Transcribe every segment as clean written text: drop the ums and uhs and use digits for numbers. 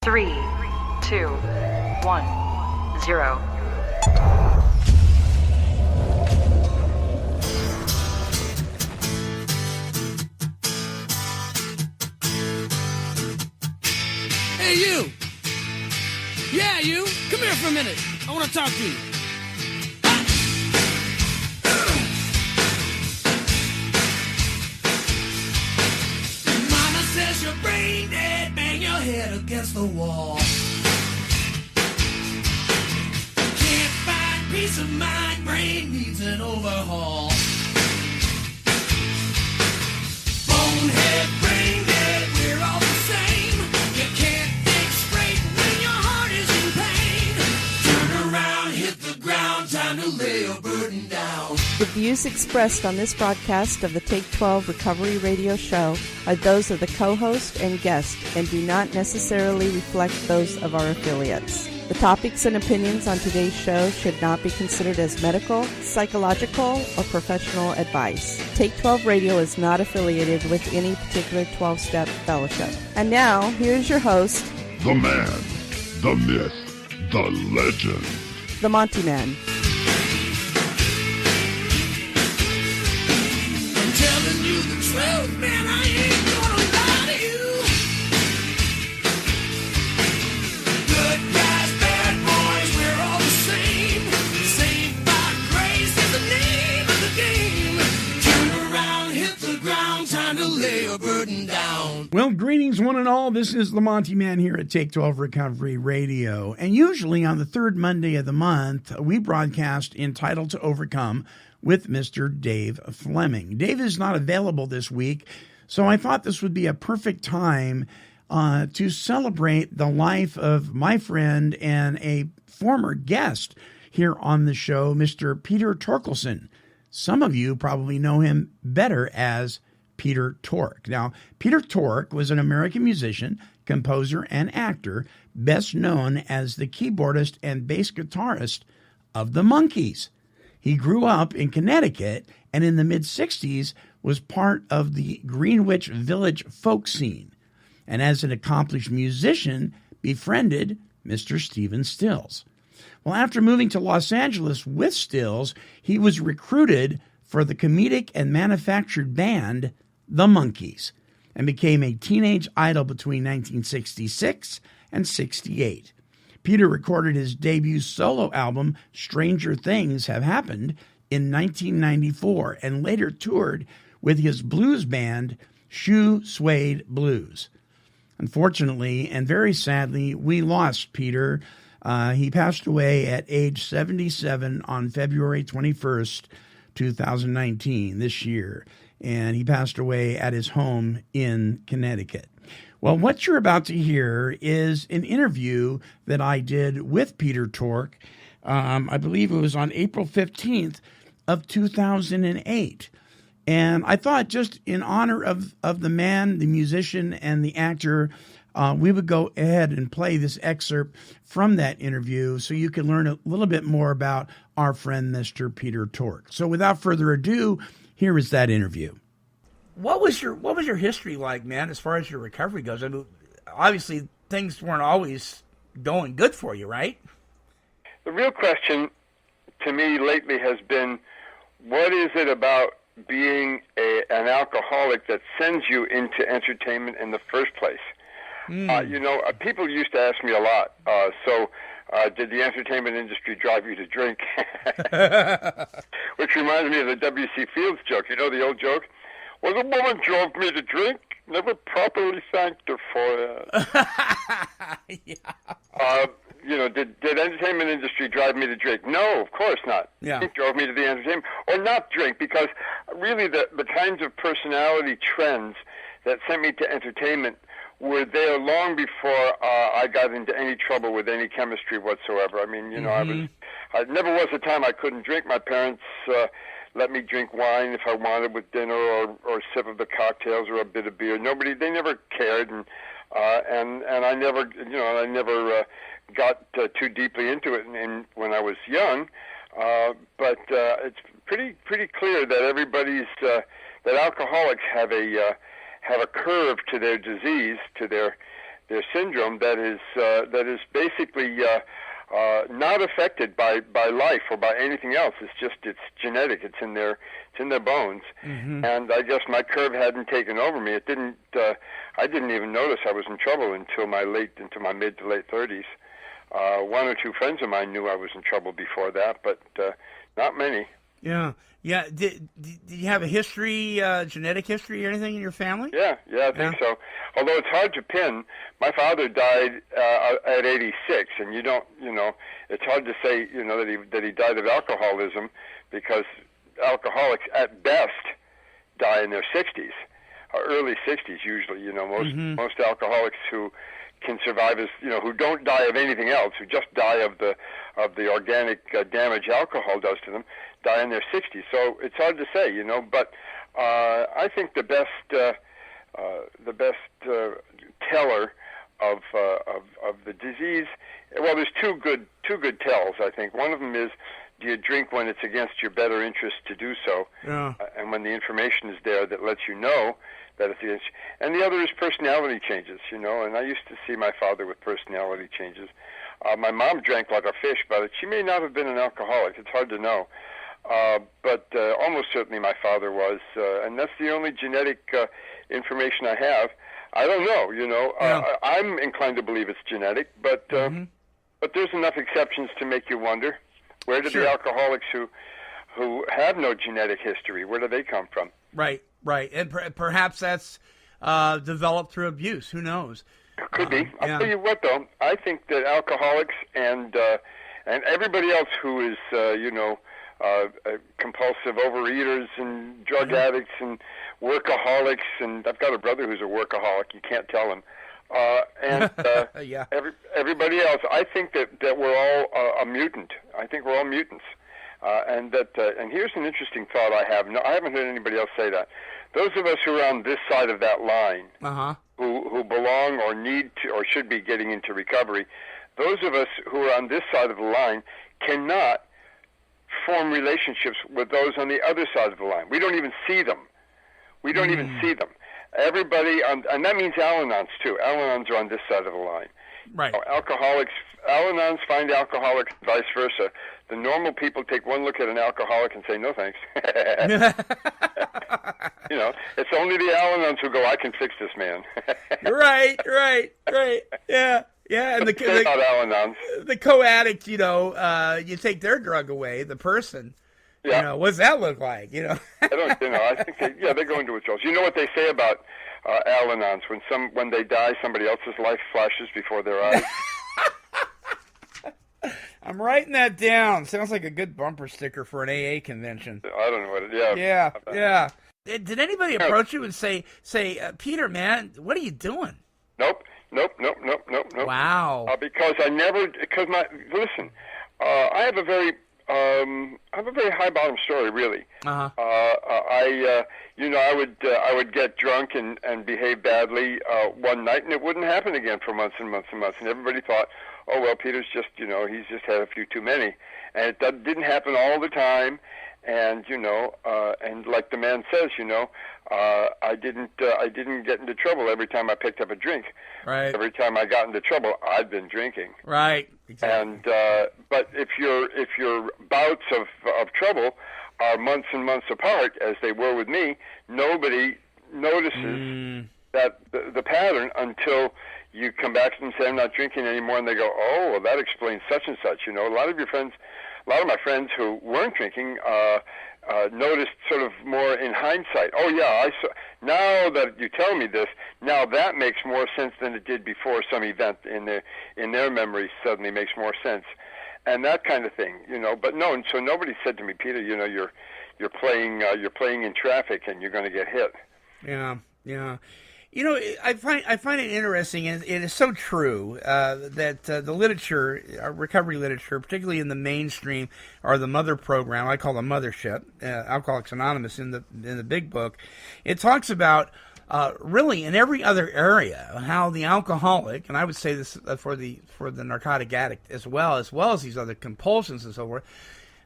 3, 2, 1, 0. Hey, you! Yeah, you! Come here for a minute. I want to talk to you. Mama says you're brain dead, bang your head against the wall. Can't find peace of mind, brain needs an overhaul. Bonehead, brain dead, we're all the same. You can't think straight when your heart is in pain. Turn around, hit the ground, time to lay your burden down. The views expressed on this broadcast of the Take 12 Recovery Radio Show are those of the co-host and guest and do not necessarily reflect those of our affiliates. The topics and opinions on today's show should not be considered as medical, psychological, or professional advice. Take 12 Radio is not affiliated with any particular 12-step fellowship. And now, here's your host, the man, the myth, the legend, the Monty'man. I'm telling you the truth, man, I ain't gonna lie to you. Good guys, bad boys, we're all the same. Saved by grace is the name of the game. Turn around, hit the ground, time to lay your burden down. Well, greetings one and all. This is the Monty'man here at Take 12 Recovery Radio. And usually on the third Monday of the month, we broadcast Entitled to Overcome with Mr. Dave Fleming. Dave is not available this week, so I thought this would be a perfect time to celebrate the life of my friend and a former guest here on the show, Mr. Peter Torkelson. Some of you probably know him better as Peter Tork. Now, Peter Tork was an American musician, composer, and actor, best known as the keyboardist and bass guitarist of the Monkees. He grew up in Connecticut and in the mid-60s was part of the Greenwich Village folk scene. And as an accomplished musician, befriended Mr. Stephen Stills. Well, after moving to Los Angeles with Stills, he was recruited for the comedic and manufactured band, the Monkees, and became a teenage idol between 1966 and 68. Peter recorded his debut solo album, Stranger Things Have Happened, in 1994 and later toured with his blues band, Suede Blues. Unfortunately, and very sadly, we lost Peter. He passed away at age 77 on February 21st, 2019, this year. And he passed away at his home in Connecticut. Well, what you're about to hear is an interview that I did with Peter Tork. I believe it was on April 15th of 2008. And I thought just in honor of the man, the musician, and the actor, we would go ahead and play this excerpt from that interview so you can learn a little bit more about our friend, Mr. Peter Tork. So without further ado, here is that interview. What was your history like, man, as far as your recovery goes? I mean, obviously things weren't always going good for you, right? The real question to me lately has been, what is it about being an alcoholic that sends you into entertainment in the first place? People used to ask me a lot, did the entertainment industry drive you to drink? Which reminds me of the W.C. Fields joke. You know the old joke? Well, the woman drove me to drink, never properly thanked her for that. Yeah. Did entertainment industry drive me to drink? No, of course not. Yeah. It drove me to the entertainment, or not drink, because really the kinds of personality trends that sent me to entertainment were there long before I got into any trouble with any chemistry whatsoever. I mean, I never was a time I couldn't drink. My parents let me drink wine if I wanted with dinner, or sip of the cocktails or a bit of beer. They never cared, and I never got too deeply into it when I was young. But it's pretty clear that that alcoholics have a curve to their disease, to their syndrome that is basically not affected by life or by anything else. It's genetic. It's in their bones. Mm-hmm. And I guess my curve hadn't taken over me. It didn't. I didn't even notice I was in trouble into my mid to late 30s. One or two friends of mine knew I was in trouble before that, but not many. Yeah. Did you have a history, genetic history or anything in your family? Yeah, I think so. Although it's hard to pin. My father died at 86, and it's hard to say, that he died of alcoholism, because alcoholics at best die in their 60s, or early 60s usually. Most alcoholics who can survive who don't die of anything else, who just die of the organic damage alcohol does to them, die in their 60s. So it's hard to say, but I think the best teller of the disease, well, there's two good tells, I think. One of them is, do you drink when it's against your better interest to do so? Yeah. And when the information is there that lets you know that it's against. And the other is personality changes, and I used to see my father with personality changes. My mom drank like a fish, but she may not have been an alcoholic. It's hard to know. But almost certainly my father was, and that's the only genetic information I have. I don't know, I'm inclined to believe it's genetic, but there's enough exceptions to make you wonder, where do the alcoholics who have no genetic history, where do they come from? Right. And perhaps that's developed through abuse. Who knows? Could be. I'll tell you what, though. I think that alcoholics and everybody else who is, compulsive overeaters and drug addicts and workaholics, and I've got a brother who's a workaholic. You can't tell him. Everybody else, I think that we're all a mutant. I think we're all mutants. And here's an interesting thought I have. No, I haven't heard anybody else say that. Those of us who are on this side of that line, who belong or need to or should be getting into recovery, those of us who are on this side of the line cannot form relationships with those on the other side of the line. We don't even see them. Everybody, and that means Al-anons too. Al-anons are on this side of the line. Right. Alcoholics, Al-anons find alcoholics, vice versa. The normal people take one look at an alcoholic and say, no thanks. It's only the Al-anons who go, I can fix this man. Right. Yeah. And not Al-anons. The co-addict, you take their drug away, the person. Yeah. What's that look like? I don't. I think they go into withdrawals. You know what they say about Al-anons? When they die, somebody else's life flashes before their eyes. I'm writing that down. Sounds like a good bumper sticker for an AA convention. I don't know what it is. Yeah. Did anybody approach you and say, Peter, man, what are you doing? Nope. Wow. Because listen, I have a very high bottom story, really. I would get drunk and behave badly one night, and it wouldn't happen again for months and months and months. And everybody thought, oh well, Peter's just he's just had a few too many, and it didn't happen all the time. And and like the man says, I didn't get into trouble every time I picked up a drink. Right. Every time I got into trouble, I'd been drinking. Right. Exactly. And but if your bouts of trouble are months and months apart, as they were with me, nobody notices that the pattern until you come back to them and say, I'm not drinking anymore, and they go, oh, well, that explains such and such. A lot of my friends who weren't drinking noticed sort of more in hindsight. Oh yeah, now that you tell me this, now that makes more sense than it did before. Some event in their memory suddenly makes more sense, and that kind of thing. But no, and so nobody said to me, Peter, you're playing in traffic and you're going to get hit. Yeah. I find it interesting, and it is so true that the literature, recovery literature, particularly in the mainstream or the mother program, I call the mothership, Alcoholics Anonymous in the big book, it talks about really in every other area how the alcoholic, and I would say this for the narcotic addict as well as these other compulsions and so forth.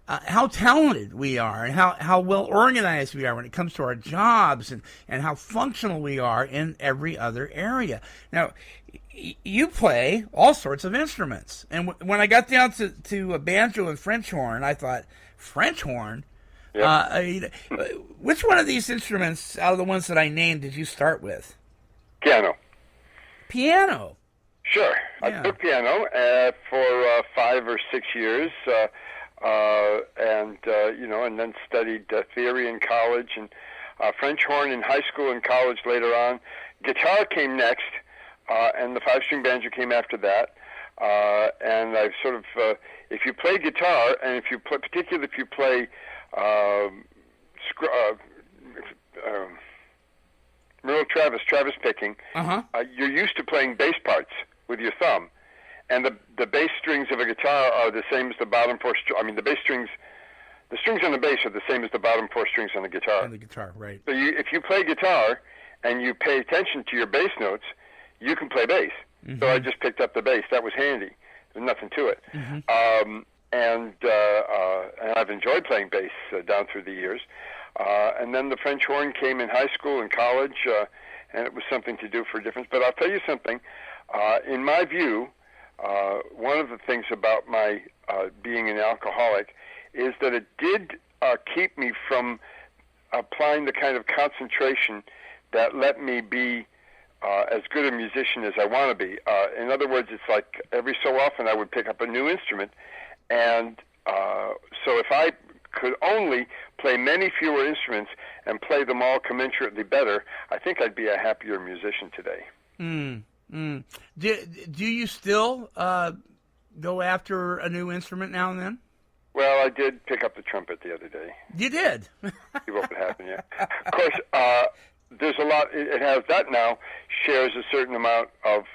How talented we are and how well organized we are when it comes to our jobs and how functional we are in every other area. Now, you play all sorts of instruments. And when I got down to a banjo and French horn, I thought, French horn? Yep. Which one of these instruments, out of the ones that I named, did you start with? Piano. Piano? Sure. Yeah. I took piano for 5 or 6 years, and then studied theory in college, and French horn in high school and college later on. Guitar came next, and the 5-string banjo came after that. And I've sort of, if you play guitar, and particularly if you play Merle Travis picking, you're used to playing bass parts with your thumb, and the bass strings of a guitar are the same as the bottom 4 strings. I mean, the strings on the bass are the same as the bottom 4 strings on the guitar. On the guitar, right. So if you play guitar and you pay attention to your bass notes, you can play bass. Mm-hmm. So I just picked up the bass. That was handy. There's nothing to it. Mm-hmm. And I've enjoyed playing bass down through the years. And then the French horn came in high school and college, and it was something to do for a difference. But I'll tell you something. In my view, one of the things about my being an alcoholic is that it did keep me from applying the kind of concentration that let me be as good a musician as I want to be. In other words, it's like every so often I would pick up a new instrument, and so if I could only play many fewer instruments and play them all commensurately better, I think I'd be a happier musician today. Do you still go after a new instrument now and then? Well, I did pick up the trumpet the other day. You did? See what would happen, yeah. Of course, there's a lot. It has that now, shares a certain amount of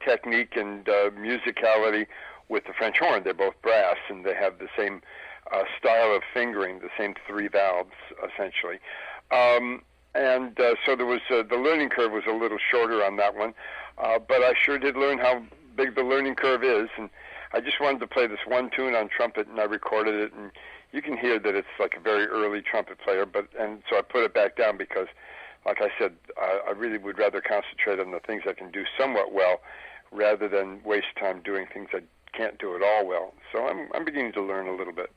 technique and musicality with the French horn. They're both brass, and they have the same style of fingering, the same 3 valves, essentially. So there was the learning curve was a little shorter on that one, but I sure did learn how big the learning curve is, and I just wanted to play this one tune on trumpet, and I recorded it, and you can hear that it's like a very early trumpet player, and so I put it back down because, like I said, I really would rather concentrate on the things I can do somewhat well rather than waste time doing things I can't do at all well. So I'm beginning to learn a little bit.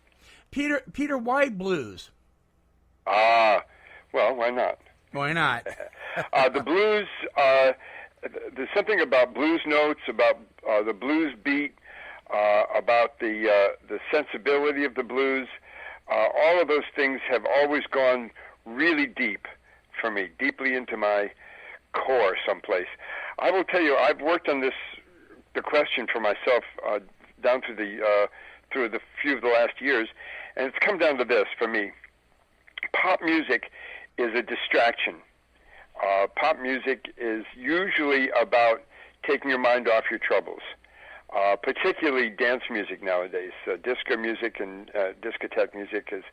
Peter, why blues? Well, why not? Why not? The blues, there's something about blues notes, about the blues beat, about the sensibility of the blues. All of those things have always gone really deep for me, deeply into my core someplace. I will tell you, I've worked on the question for myself down through the few of the last years, and it's come down to this for me. Pop music is a distraction. Pop music is usually about taking your mind off your troubles, particularly dance music nowadays. Disco music and discotheque music is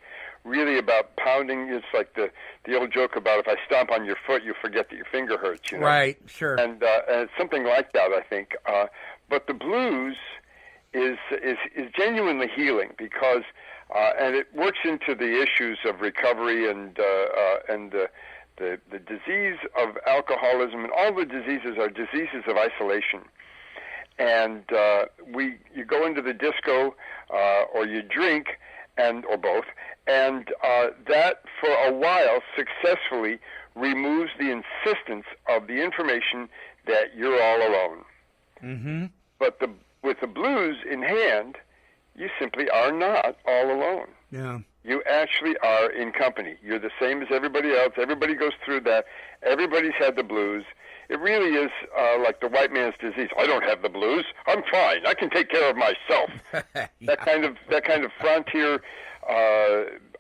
really about pounding. It's like the old joke about if I stomp on your foot, you forget that your finger hurts. You know? Right, sure. And it's something like that, I think. But the blues is genuinely healing because, and it works into the issues of recovery and the disease of alcoholism, and all the diseases are diseases of isolation. And you go into the disco or you drink, or both, and that for a while successfully removes the insistence of the information that you're all alone. Mm-hmm. But with the blues in hand, you simply are not all alone. Yeah. You actually are in company. You're the same as everybody else. Everybody goes through that. Everybody's had the blues. It really is like the white man's disease. I don't have the blues. I'm fine. I can take care of myself. Yeah. That kind of frontier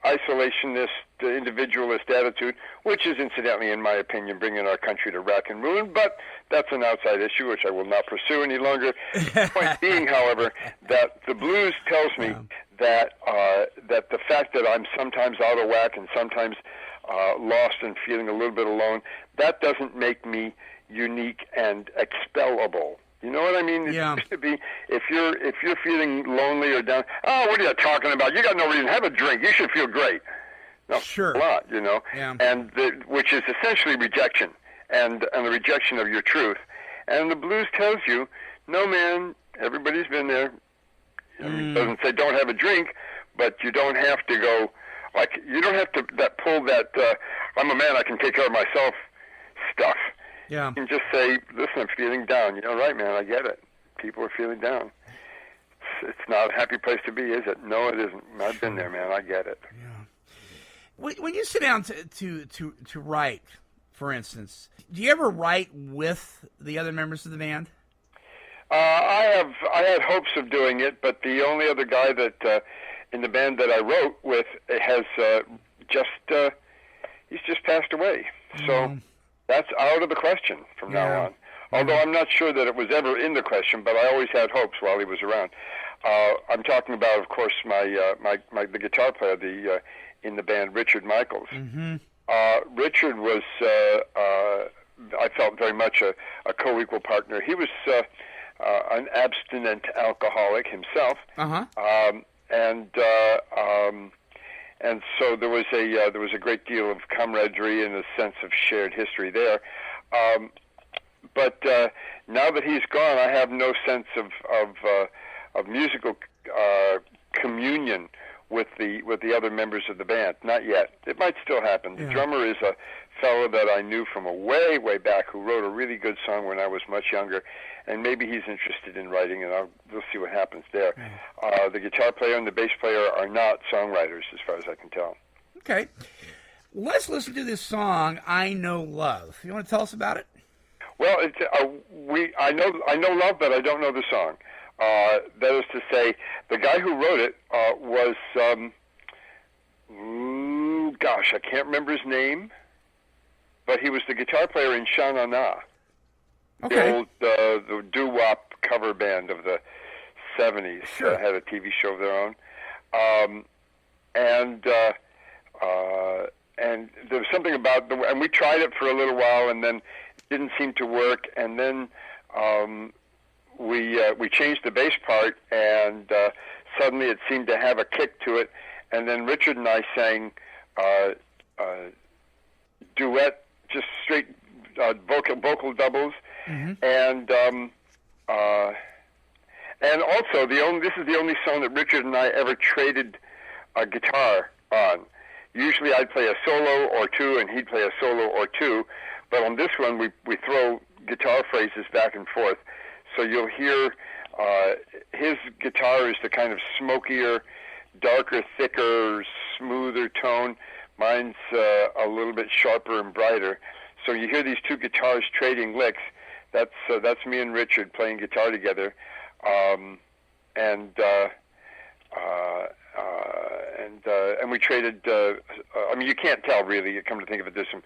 isolationist, individualist attitude, which is incidentally, in my opinion, bringing our country to rack and ruin. But that's an outside issue, which I will not pursue any longer. The point being, however, that the blues tells me that the fact that I'm sometimes out of whack and sometimes lost and feeling a little bit alone, that doesn't make me unique and expellable. You know what I mean? It used to be if you're feeling lonely or down, oh, what are you talking about? You got no reason. Have a drink. You should feel great. No, sure. A lot, you know. Yeah. And which is essentially rejection and the rejection of your truth. And the blues tells you, no, man, everybody's been there. It doesn't say don't have a drink, but you don't have to go, like, you don't have to pull that, I'm a man, I can take care of myself stuff. Yeah. You can just say, listen, I'm feeling down. You're right, man, I get it. People are feeling down. It's not a happy place to be, is it? No, it isn't. I've been there, man. I get it. Yeah. When you sit down to write, for instance, do you ever write with the other members of the band? I had hopes of doing it, but the only other guy that in the band that I wrote with has he's just passed away. So that's out of the question from now on. Although I'm not sure that it was ever in the question, but I always had hopes while he was around. I'm talking about, of course, the guitar player in the band, Richard Michaels. Mm-hmm. Richard was, I felt, very much a co-equal partner. He was an abstinent alcoholic himself, and so there was a great deal of camaraderie and a sense of shared history there. But now that he's gone, I have no sense of musical communion with the other members of the band. Not yet. It might still happen. The drummer is a fellow that I knew from a way back who wrote a really good song when I was much younger, and maybe he's interested in writing, and we'll see what happens there. The guitar player and the bass player are not songwriters, as far as I can tell. Okay. Let's listen to this song, I Know Love. You want to tell us about it? Well, I know Love, but I don't know the song. That is to say, the guy who wrote it was, I can't remember his name, but he was the guitar player in Sha Na Na, the old the doo-wop cover band of the 70s. Sure. Had a TV show of their own, and there was something about and we tried it for a little while, and then it didn't seem to work, and then we changed the bass part, and suddenly it seemed to have a kick to it, and then Richard and I sang duet, just straight vocal doubles, and also this is the only song that Richard and I ever traded a guitar on. Usually I'd play a solo or two, and he'd play a solo or two, but on this one we throw guitar phrases back and forth. So you'll hear his guitar is the kind of smokier, darker, thicker, smoother tone. Mine's a little bit sharper and brighter. So you hear these two guitars trading licks. That's me and Richard playing guitar together, and we traded. I mean, you can't tell really. You come to think of it, there's some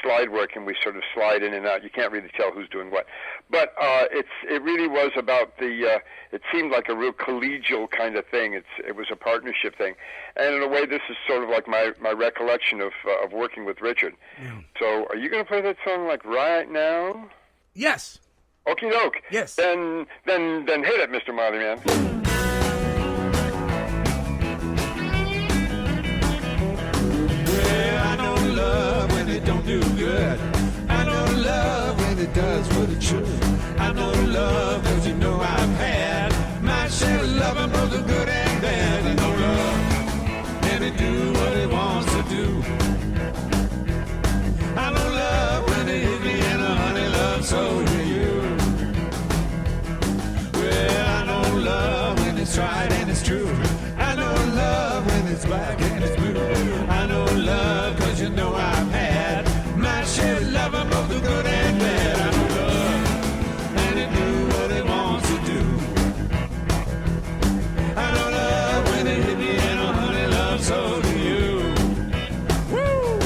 slide work, and we sort of slide in and out. You can't really tell who's doing what. But it really was about the. It seemed like a real collegial kind of thing. It was a partnership thing, and in a way, this is sort of like my recollection of working with Richard. Yeah. So, are you going to play that song like right now? Yes. Okie doke. Yes. Then hit it, Mr. Monty'man. Don't do good. I know love when it does what it should. I know love cause you know I've had my share of loving both the good and bad. I know love and it do what it wants to do. I know love when it hit me and a honey love so do you. Well, I know love when it's right and it's true. I know love when it's black and it's blue. I know love cause you know I've had my share of loving both the good and bad. I know love and it do what it wants to do. I know love when it hit me and a honey love so do you. Woo!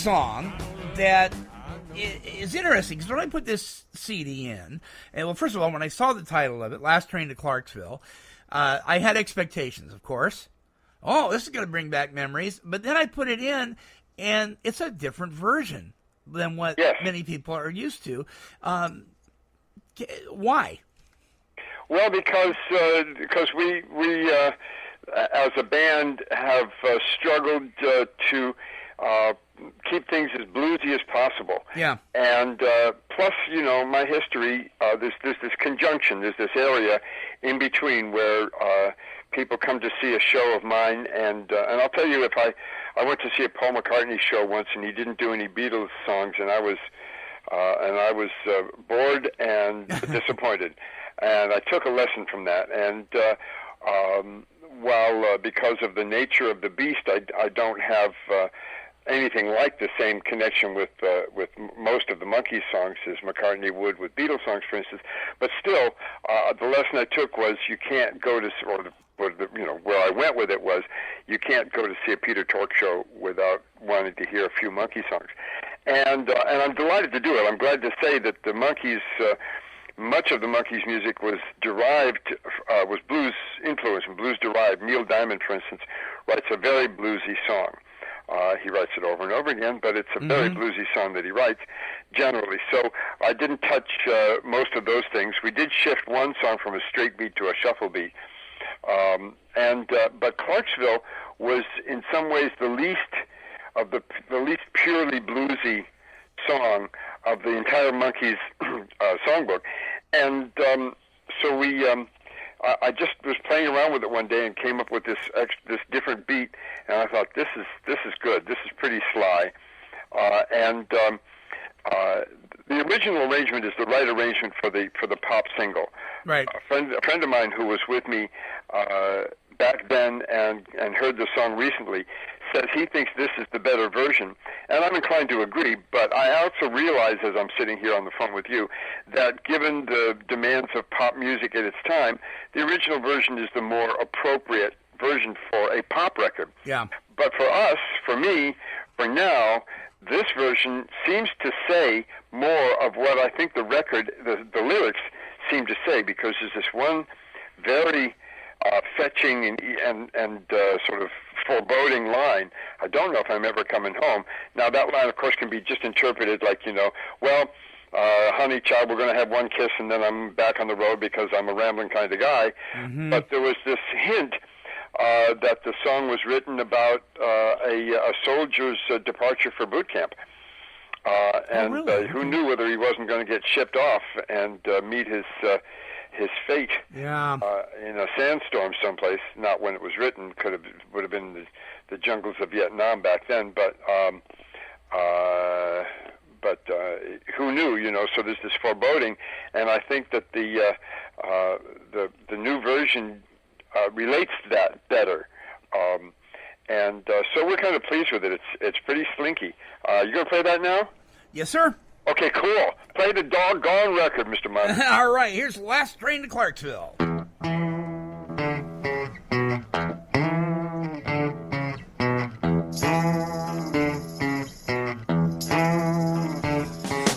song that is interesting, because when I put this CD in, and well, first of all, when I saw the title of it, Last Train to Clarksville, I had expectations, of course. Oh, this is going to bring back memories. But then I put it in, and it's a different version than what many people are used to. Why? Well, because we as a band have struggled to keep things as bluesy as possible. Yeah. And plus, my history, there's this conjunction, there's this area in between where people come to see a show of mine, and I'll tell you, if I went to see a Paul McCartney show once, and he didn't do any Beatles songs, and I was bored and disappointed, and I took a lesson from that. And while because of the nature of the beast, I don't have anything like the same connection with most of the Monkees songs as McCartney would with Beatles songs, for instance. But still, the lesson I took was you can't go to, where I went with it was, you can't go to see a Peter Tork show without wanting to hear a few Monkee songs. And I'm delighted to do it. I'm glad to say that the Monkees, much of the Monkees music was blues influenced and blues derived. Neil Diamond, for instance, writes a very bluesy song. He writes it over and over again, but it's a very bluesy song that he writes generally. So I didn't touch most of those things. We did shift one song from a straight beat to a shuffle beat. But Clarksville was in some ways the least purely bluesy song of the entire Monkees songbook. And so I just was playing around with it one day and came up with this different beat, and I thought, this is good. This is pretty sly. The original arrangement is the right arrangement for the pop single. Right. A friend of mine who was with me back then and heard the song recently says he thinks this is the better version, and I'm inclined to agree, but I also realize as I'm sitting here on the phone with you that given the demands of pop music at its time, the original version is the more appropriate version for a pop record. Yeah. But for us, for me, for now, this version seems to say more of what I think the record, the lyrics seem to say, because there's this one very fetching and sort of foreboding line. I don't know if I'm ever coming home. Now, that line, of course, can be just interpreted like, honey, child, we're going to have one kiss and then I'm back on the road because I'm a rambling kind of guy. Mm-hmm. But there was this hint that the song was written about a soldier's departure for boot camp. Really? Who knew whether he wasn't going to get shipped off and meet his fate in a sandstorm someplace. Not when it was written. Would have been the jungles of Vietnam back then. But who knew? So there's this foreboding, and I think that the new version relates to that better. So we're kind of pleased with it. It's pretty slinky. You gonna play that now? Yes, sir. Okay, cool. Play the doggone record, Mr. Monty. All right, here's Last Train to Clarksville.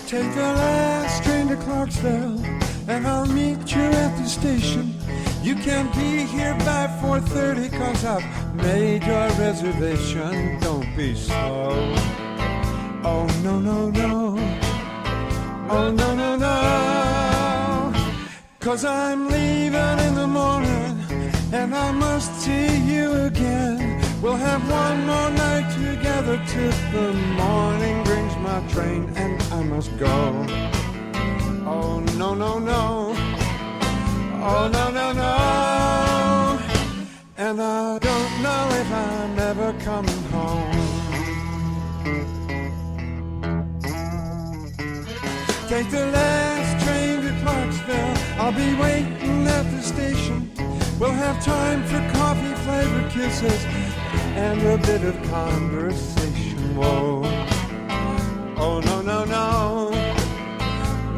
Take the last train to Clarksville, and I'll meet you at the station. You can't be here by 4:30, 'cause I've made your reservation. Don't be slow. Oh, no, no, no. Oh, no, no, no. 'Cause I'm leaving in the morning, and I must see you again. We'll have one more night together till the morning brings my train, and I must go. Oh, no, no, no. Oh, no, no, no. And I don't know if I'm ever coming home. Take the last train to Clarksville. I'll be waiting at the station. We'll have time for coffee-flavored kisses and a bit of conversation. Whoa. Oh, no, no, no.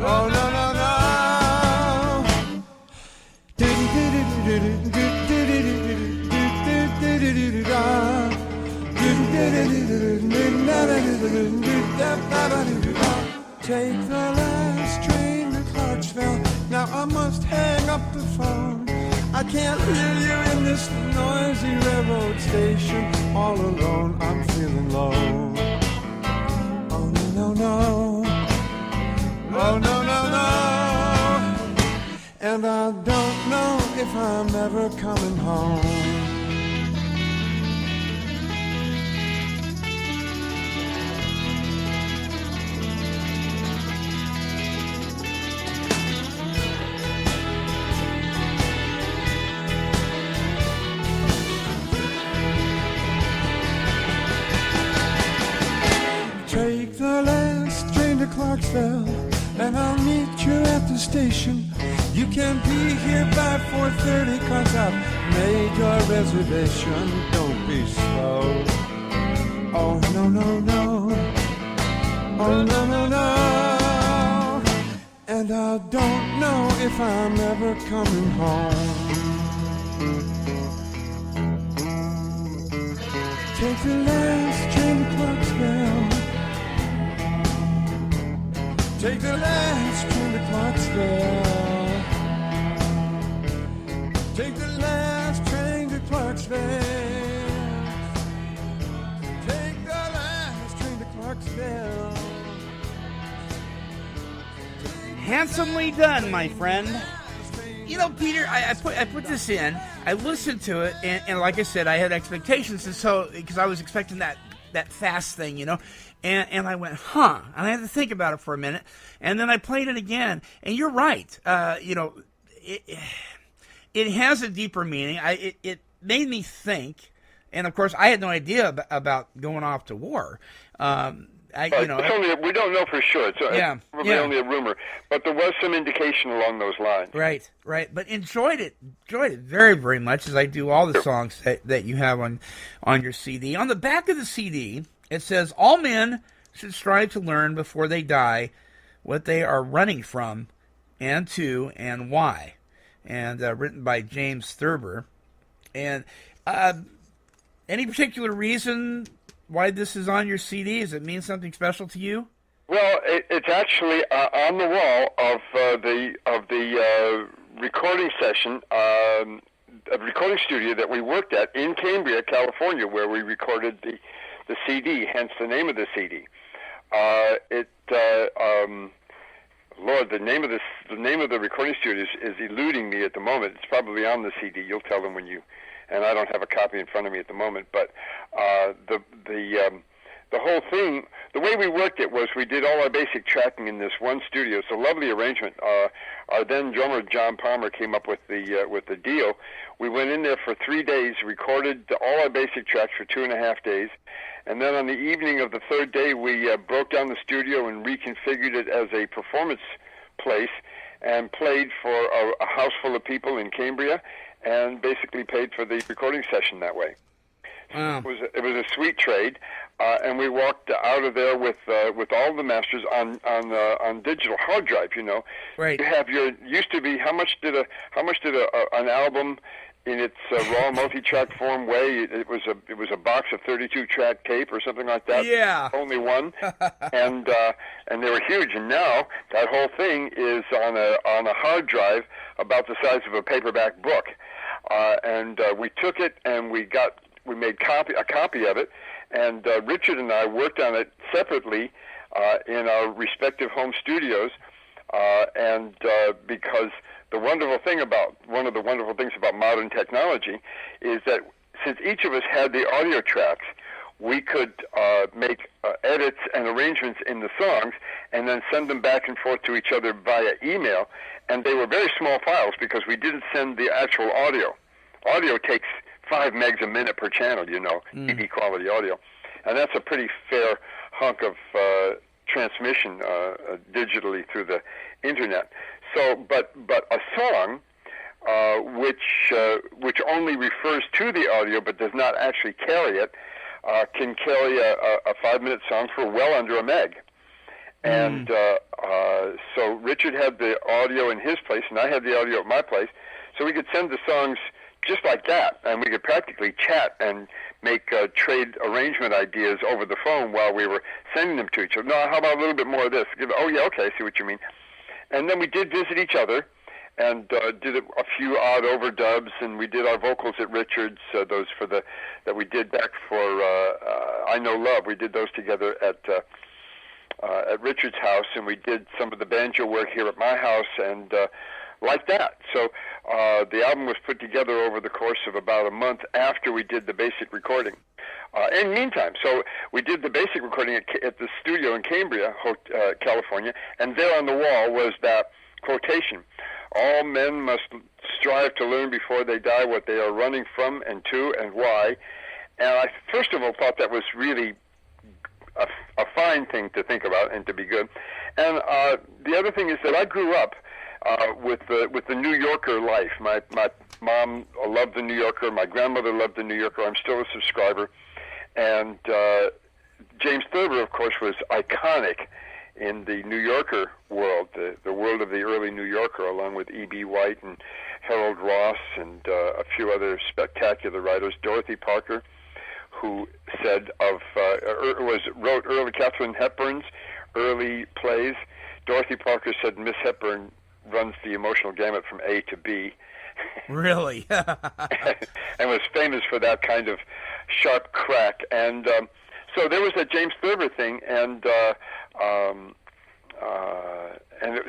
Oh, no, no, no. Take the last train to Clarksville. Now I must hang up the phone. I can't hear you in this noisy railroad station. All alone, I'm feeling low. Oh no, no, no. Oh no, no, no. And I don't know if I'm ever coming home. Take the last train to Clarksville, and I'll meet you at the station. You can be here by 4:30, 'cause I've made your reservation. Don't be slow. Oh, no, no, no. Oh, no, no, no. And I don't know if I'm ever coming home. Take the last train to Clarksville. Take the last train to Clarksville. Take the last train to Clarksville. Take the last train to Clarksville. Handsomely done, my friend. You know, Peter, I put this in. I listened to it, and like I said, I had expectations, and so because I was expecting that fast thing, you know. And I went, huh? And I had to think about it for a minute. And then I played it again. And you're right. You know, it has a deeper meaning. It made me think. And, of course, I had no idea about going off to war. You know, we don't know for sure. It's probably only a rumor. But there was some indication along those lines. Right. But enjoyed it very, very much, as I do all the songs that you have on your CD. On the back of the CD, it says, all men should strive to learn before they die what they are running from and to and why. And written by James Thurber. And any particular reason why this is on your CD? Does it mean something special to you? Well, it's actually on the wall of the recording session, a recording studio that we worked at in Cambria, California, where we recorded the CD, hence the name of the CD. Lord, the name of the recording studio is eluding me at the moment. It's probably on the CD. You'll tell them when you. And I don't have a copy in front of me at the moment. But the whole thing, the way we worked it was we did all our basic tracking in this one studio. It's a lovely arrangement. Our then drummer John Palmer came up with the deal. We went in there for 3 days, recorded all our basic tracks for 2.5 days. And then on the evening of the third day, we broke down the studio and reconfigured it as a performance place and played for a house full of people in Cambria and basically paid for the recording session that way. Wow. It was a sweet trade, and we walked out of there with all the masters on digital hard drive. You know, right? You have used to be how much did an album in its raw multi-track form weigh? It was a box of 32-track tape or something like that. Yeah, only one, and they were huge. And now that whole thing is on a hard drive about the size of a paperback book. And we took it and we made a copy of it, and Richard and I worked on it separately in our respective home studios, and because one of the wonderful things about modern technology is that since each of us had the audio tracks, we could make edits and arrangements in the songs and then send them back and forth to each other via email, and they were very small files because we didn't send the actual audio. Audio takes 5 megs a minute per channel, you know, TV quality audio. And that's a pretty fair hunk of transmission digitally through the internet. So, but a song which only refers to the audio but does not actually carry it can carry a 5-minute song for well under a meg. And so Richard had the audio in his place, and I had the audio at my place, so we could send the songs just like that, and we could practically chat and make trade arrangement ideas over the phone while we were sending them to each other. No, how about a little bit more of this? Oh, yeah, okay, I see what you mean. And then we did visit each other and did a few odd overdubs, and we did our vocals at Richard's, those for that we did back for I Know Love. We did those together at Richard's house, and we did some of the banjo work here at my house, and like that. So the album was put together over the course of about a month after we did the basic recording. In the meantime, so we did the basic recording at the studio in Cambria, California, and there on the wall was that quotation: "All men must strive to learn before they die what they are running from and to and why." And I first of all thought that was really a fine thing to think about and to be good. And the other thing is that I grew up with the New Yorker life. My mom loved the New Yorker. My grandmother loved the New Yorker. I'm still a subscriber. And James Thurber, of course, was iconic in the New Yorker world, the world of the early New Yorker, along with E.B. White and Harold Ross and a few other spectacular writers. Dorothy Parker, who said wrote early Katharine Hepburn's early plays. Dorothy Parker said Miss Hepburn runs the emotional gamut from A to B. Really? And was famous for that kind of sharp crack. And so there was that James Thurber thing, and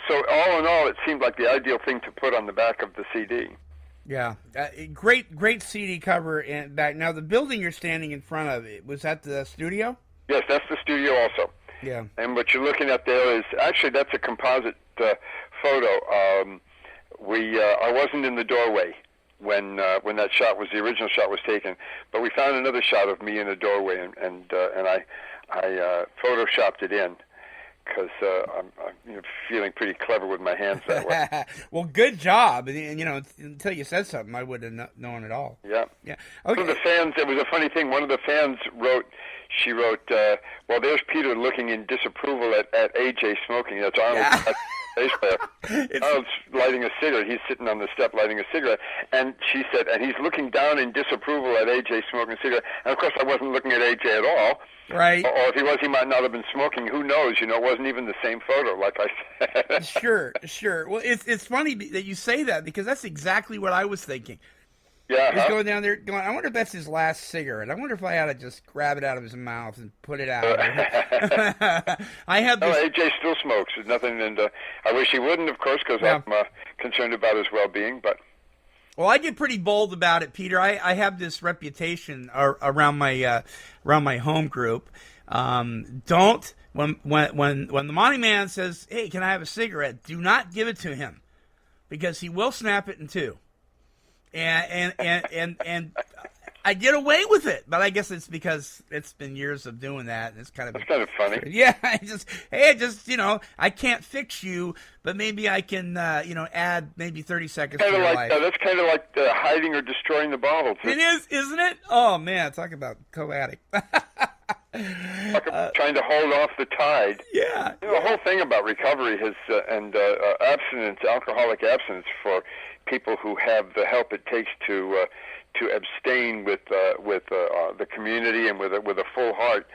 so all in all, it seemed like the ideal thing to put on the back of the CD. Yeah, great CD cover. And back now, the building you're standing in front of, was that the studio? Yes, that's the studio also. Yeah. And what you're looking at there is actually that's a composite photo. I wasn't in the doorway when that shot was, the original shot was taken, but we found another shot of me in the doorway, and I photoshopped it in, because I'm feeling pretty clever with my hands that way. Well, good job. And until you said something, I wouldn't have known at all. Yeah. Yeah. Okay. One of the fans, it was a funny thing. One of the fans wrote, well, there's Peter looking in disapproval at AJ smoking. That's Arnold. Bass player. Arnold's lighting a cigarette. He's sitting on the step lighting a cigarette. And she said, and he's looking down in disapproval at AJ smoking a cigarette. And, of course, I wasn't looking at AJ at all. Right. Or if he was, he might not have been smoking. Who knows? It wasn't even the same photo, like I said. Sure. Well, it's funny that you say that, because that's exactly what I was thinking. Yeah. He's going down there going, I wonder if that's his last cigarette. I wonder if I ought to just grab it out of his mouth and put it out. I have this... No, AJ still smokes. There's nothing, and I wish he wouldn't, of course, because I'm concerned about his well-being, but... Well, I get pretty bold about it, Peter. I have this reputation around my home group. When the Monty'man says, "Hey, can I have a cigarette?" do not give it to him, because he will snap it in two. And I get away with it, but I guess it's because it's been years of doing that. And it's kind of funny. Yeah, I can't fix you, but maybe I can, add maybe 30 seconds to your life. That's kind of like hiding or destroying the bottle. It is, isn't it? Oh man, talk about co-addict. Trying to hold off the tide. Yeah. The whole thing about recovery and abstinence, alcoholic abstinence for people who have the help it takes to abstain with the community and with a full heart,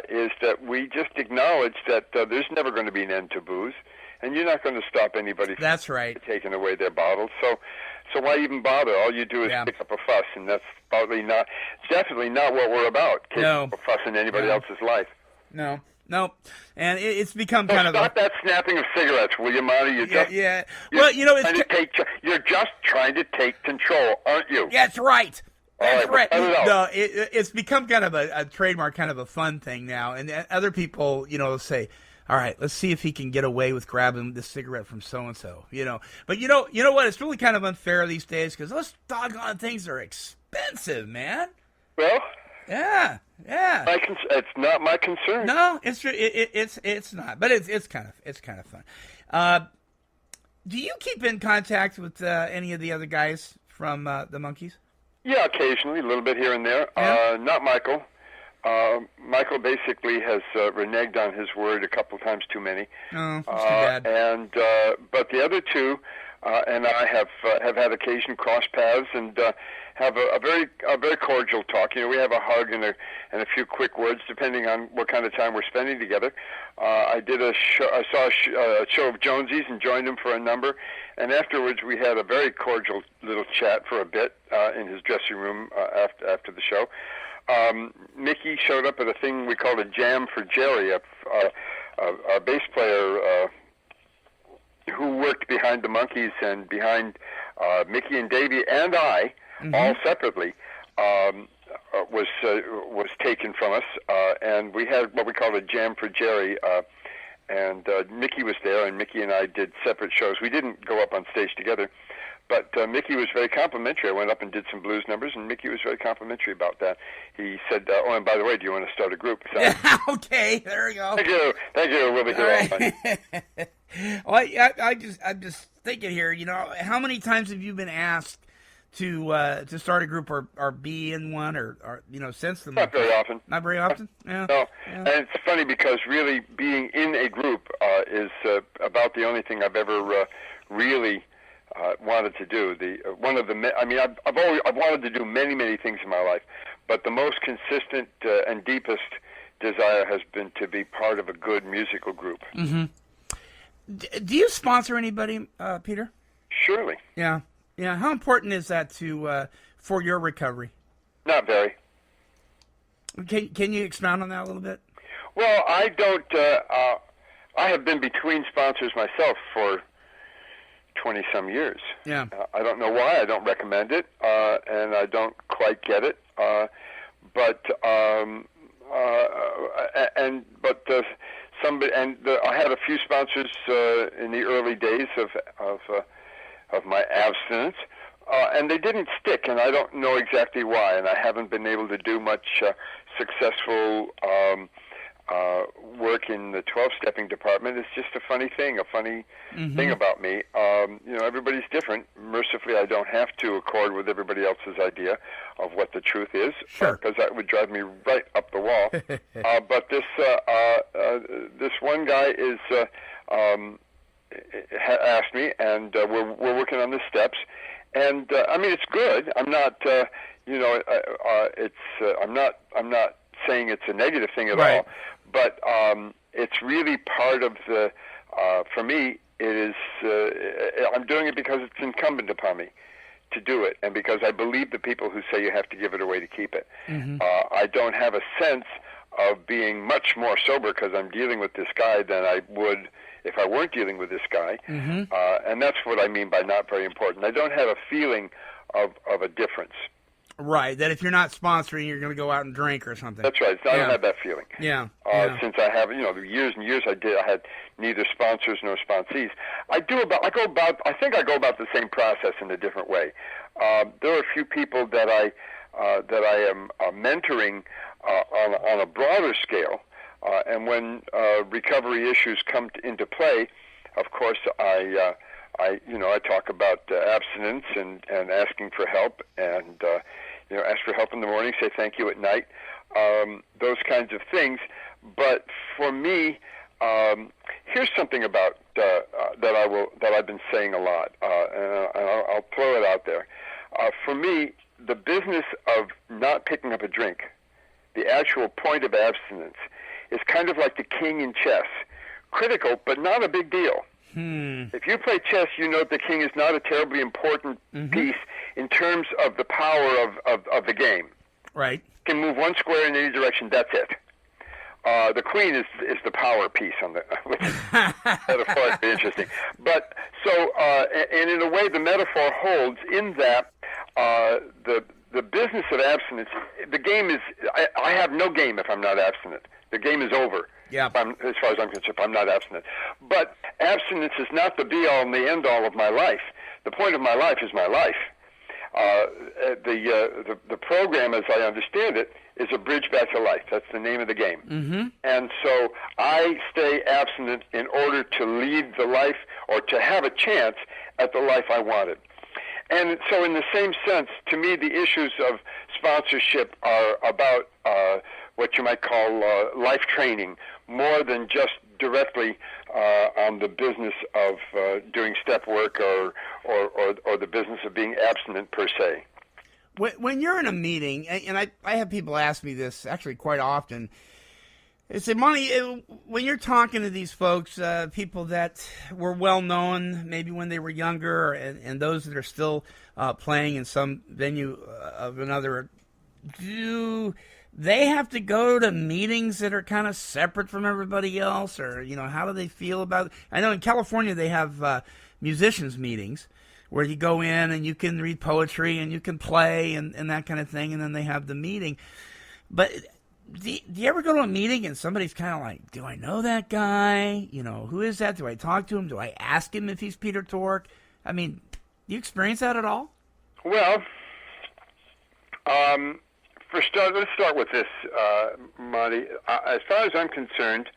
is that we just acknowledge that there's never going to be an end to booze, and you're not going to stop anybody from taking away their bottles. So why even bother? All you do is pick up a fuss, and that's definitely not what we're about. Kicking up a fuss in anybody else's life. No. And it's become kind of stop that snapping of cigarettes, will you, Monty? Yeah. Well, you're just trying to take control, aren't you? That's right. That's right. No, it's become kind of a trademark, kind of a fun thing now, and other people, say, all right, let's see if he can get away with grabbing the cigarette from so-and-so, But you know what? It's really kind of unfair these days, because those doggone things are expensive, man. Well... Yeah. It's not my concern. No, it's not, but it's kind of fun. Do you keep in contact with any of the other guys from the Monkees? Yeah, occasionally, a little bit here and there. Yeah? Not Michael. Michael basically has reneged on his word a couple times too many. Oh, that's too bad. But the other two, and I have had occasion cross paths and have a very cordial talk. You know, we have a hug and a few quick words depending on what kind of time we're spending together. I saw a show of Jonesy's and joined him for a number, and afterwards we had a very cordial little chat for a bit in his dressing room after the show. Mickey showed up at a thing we called a Jam for Jerry, a bass player who worked behind the Monkees and behind Mickey and Davey and I, all separately, was taken from us, and we had what we called a Jam for Jerry, and Mickey was there, and Mickey and I did separate shows. We didn't go up on stage together, but Mickey was very complimentary. I went up and did some blues numbers, and Mickey was very complimentary about that. He said, "Oh, and by the way, do you want to start a group?" So, Okay, there we go. Thank you. We'll be here all night. Well, I'm just thinking here. You know, how many times have you been asked to start a group or be in one or you know, since the Not very often. Not very often. Yeah. No, Yeah. and it's funny because really being in a group is about the only thing I've ever really wanted to do. I've wanted to do many things in my life, but the most consistent and deepest desire has been to be part of a good musical group. Mm-hmm. Do you sponsor anybody, Peter? Surely. Yeah. Yeah. How important is that for your recovery? Not very. Can you expound on that a little bit? Well, I don't. I have been between sponsors myself for 20-some years. Yeah. I don't know why. I don't recommend it, and I don't quite get it. I had a few sponsors in the early days of my abstinence, and they didn't stick, and I don't know exactly why. And I haven't been able to do much successful work in the 12-stepping department. It's just a funny thing thing about me. Everybody's different. Mercifully, I don't have to accord with everybody else's idea of what the truth is, because that would drive me right up the wall. But this one guy asked me, and we're working on the steps. And it's good. I'm not, I'm not saying it's a negative thing at all, but it's really part of the. For me, it is. I'm doing it because it's incumbent upon me to do it, and because I believe the people who say you have to give it away to keep it. Mm-hmm. I don't have a sense of being much more sober because I'm dealing with this guy than I would if I weren't dealing with this guy. Mm-hmm. And that's what I mean by not very important. I don't have a feeling of a difference. Right, that if you're not sponsoring, you're going to go out and drink or something. That's right. I don't have that feeling. Yeah. Since I have, the years and years I had neither sponsors nor sponsees. I think I go about the same process in a different way. There are a few people that I am mentoring on a broader scale, and when recovery issues come into play, of course I talk about abstinence and asking for help, and ask for help in the morning, say thank you at night, those kinds of things. But for me, here's something about that I've been saying a lot, and I'll throw it out there. For me, the business of not picking up a drink, the actual point of abstinence, is kind of like the king in chess. Critical, but not a big deal. If you play chess, you know the king is not a terribly important piece in terms of the power of the game. Right. You can move one square in any direction, that's it. The queen is the power piece on the metaphor. It'd be interesting. But so, and in a way, the metaphor holds in that the business of abstinence. The game is. I have no game if I'm not abstinent. The game is over. Yeah. As far as I'm concerned, I'm not abstinent. But abstinence is not the be-all and the end-all of my life. The point of my life is my life. The program, as I understand it, is a bridge back to life. That's the name of the game. Mm-hmm. And so I stay abstinent in order to lead the life, or to have a chance at the life I wanted. And so in the same sense, to me, the issues of sponsorship are about what you might call life training, more than just directly on the business of doing step work or the business of being abstinent per se. When you're in a meeting, and I have people ask me this actually quite often, they say, Monty, when you're talking to these folks, people that were well known maybe when they were younger, and those that are still playing in some venue of another, do they have to go to meetings that are kind of separate from everybody else, or how do they feel about it? I know in California they have musicians meetings where you go in and you can read poetry and you can play and that kind of thing, and then they have the meeting. But do you ever go to a meeting and somebody's kind of like, do I know that guy? Who is that? Do I talk to him? Do I ask him if he's Peter Tork? I mean, do you experience that at all? Well, let's start with this, Monty. As far as I'm concerned,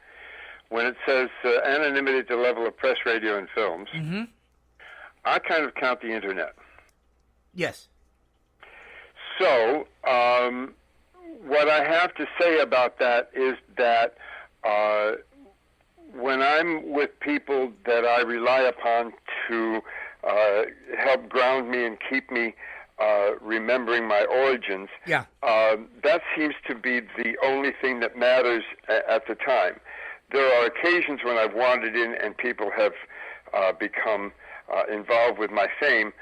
when it says anonymity at the level of press, radio, and films, mm-hmm. I kind of count the Internet. Yes. So, what I have to say about that is that when I'm with people that I rely upon to help ground me and keep me remembering my origins, yeah. That seems to be the only thing that matters at the time. There are occasions when I've wandered in and people have become involved with my fame,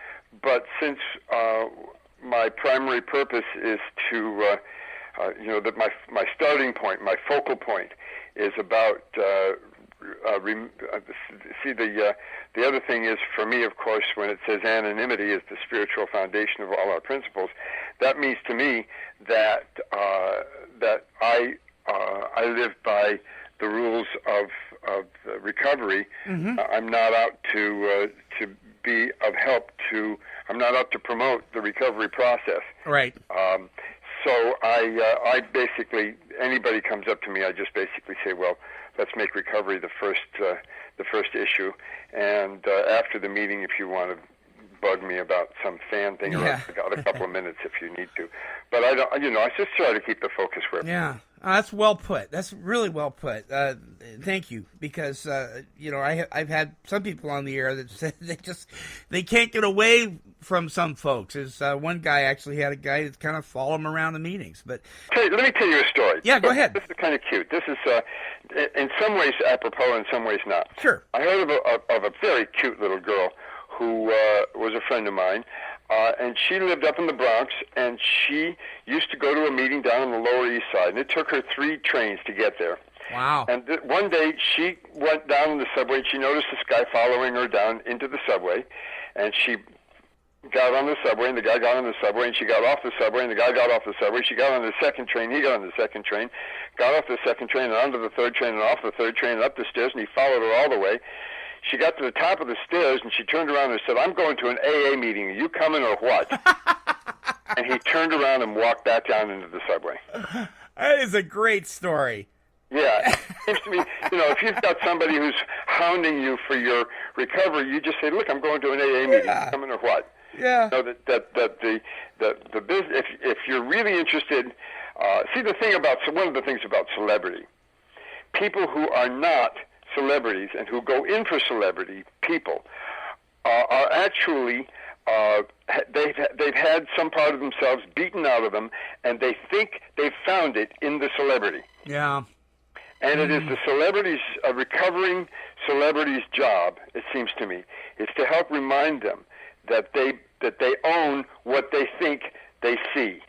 but since my primary purpose is to, that my starting point, my focal point, is about. See, the other thing is, for me, of course, when it says anonymity is the spiritual foundation of all our principles, that means to me that that I live by the rules of recovery. Mm-hmm. I'm not out to be of help to. I'm not out to promote the recovery process. Right. So I basically, anybody comes up to me, I just basically say, well, let's make recovery the first issue, and after the meeting, if you want to bug me about some fan thing, yeah. I got a couple of minutes if you need to. But I don't, I just try to keep the focus where. Yeah, that's well put. That's really well put. Thank you, because I've had some people on the air that said they can't get away from some folks. As one guy actually had a guy that's kind of follow him around the meetings. But let me tell you a story. Yeah, go ahead. This is kind of cute. This is in some ways apropos, in some ways not. Sure. I heard of a very cute little girl who was a friend of mine, and she lived up in the Bronx, and she used to go to a meeting down on the Lower East Side, and it took her 3 trains to get there. Wow. And one day she went down in the subway, and she noticed this guy following her down into the subway, and she got on the subway, and the guy got on the subway, and she got off the subway, and the guy got off the subway. She got on the second train, he got on the second train, got off the second train, and onto the third train, and off the third train, and up the stairs, and he followed her all the way. She got to the top of the stairs, and she turned around and said, I'm going to an AA meeting. Are you coming or what? And he turned around and walked back down into the subway. That is a great story. Yeah. It seems to me, if you've got somebody who's hounding you for your recovery, you just say, look, I'm going to an AA meeting. Yeah. You coming or what? Yeah. That the business, if you're really interested, see one of the things about celebrity, people who are not celebrities and who go in for celebrity people are actually they've had some part of themselves beaten out of them, and they think they've found it in the celebrity. Yeah. And it is the celebrity's, a recovering celebrity's job, it seems to me, is to help remind them that they own what they think they see.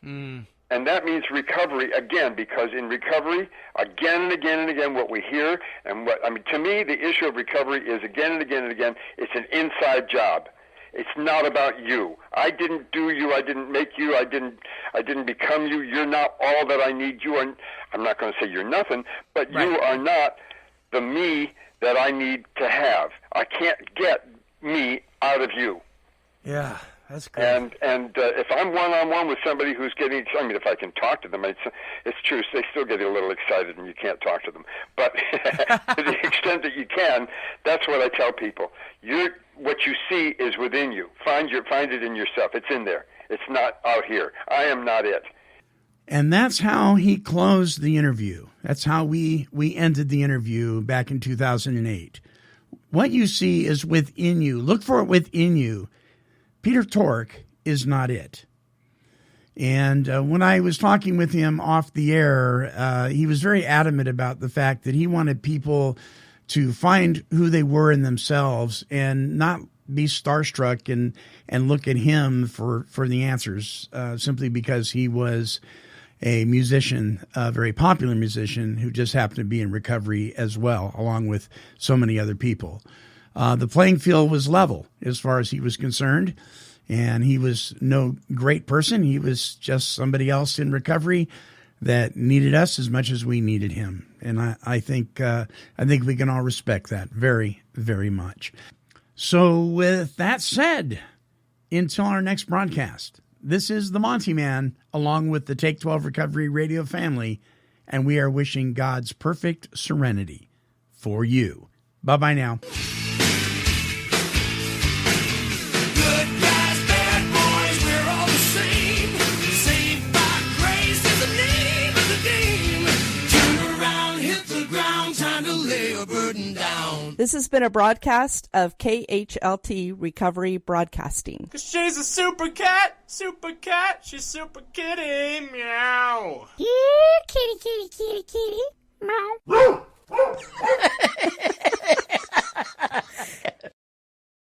Mm. And that means recovery again, because in recovery, again and again and again, what we hear to me, the issue of recovery is again and again and again, it's an inside job. It's not about you. I didn't do you. I didn't make you. I didn't become you. You're not all that I need. You are. I'm not going to say you're nothing, but right. You are not the me that I need to have. I can't get me out of you. Yeah, that's great. And if I'm one-on-one with somebody who's getting, if I can talk to them, it's true. They still get a little excited, and you can't talk to them. But to the extent that you can, that's what I tell people. What you see is within you. Find it in yourself. It's in there. It's not out here. I am not it. And that's how he closed the interview. That's how we ended the interview back in 2008. What you see is within you. Look for it within you. Peter Tork is not it. And when I was talking with him off the air, he was very adamant about the fact that he wanted people to find who they were in themselves and not be starstruck and look at him for the answers, simply because he was a musician, a very popular musician who just happened to be in recovery as well, along with so many other people. The playing field was level as far as he was concerned, and he was no great person. He was just somebody else in recovery that needed us as much as we needed him. And I think we can all respect that very, very much. So with that said, until our next broadcast, this is the Monty'man, along with the Take 12 Recovery Radio family, and we are wishing God's perfect serenity for you. Bye-bye now. Good guys, bad boys, we're all the same. Saved by grace is the name of the game. Turn around, hit the ground, time to lay a burden down. This has been a broadcast of KHLT Recovery Broadcasting. 'Cause she's a super cat, she's super kitty, meow. Yeah, kitty, kitty, kitty, kitty. Meow.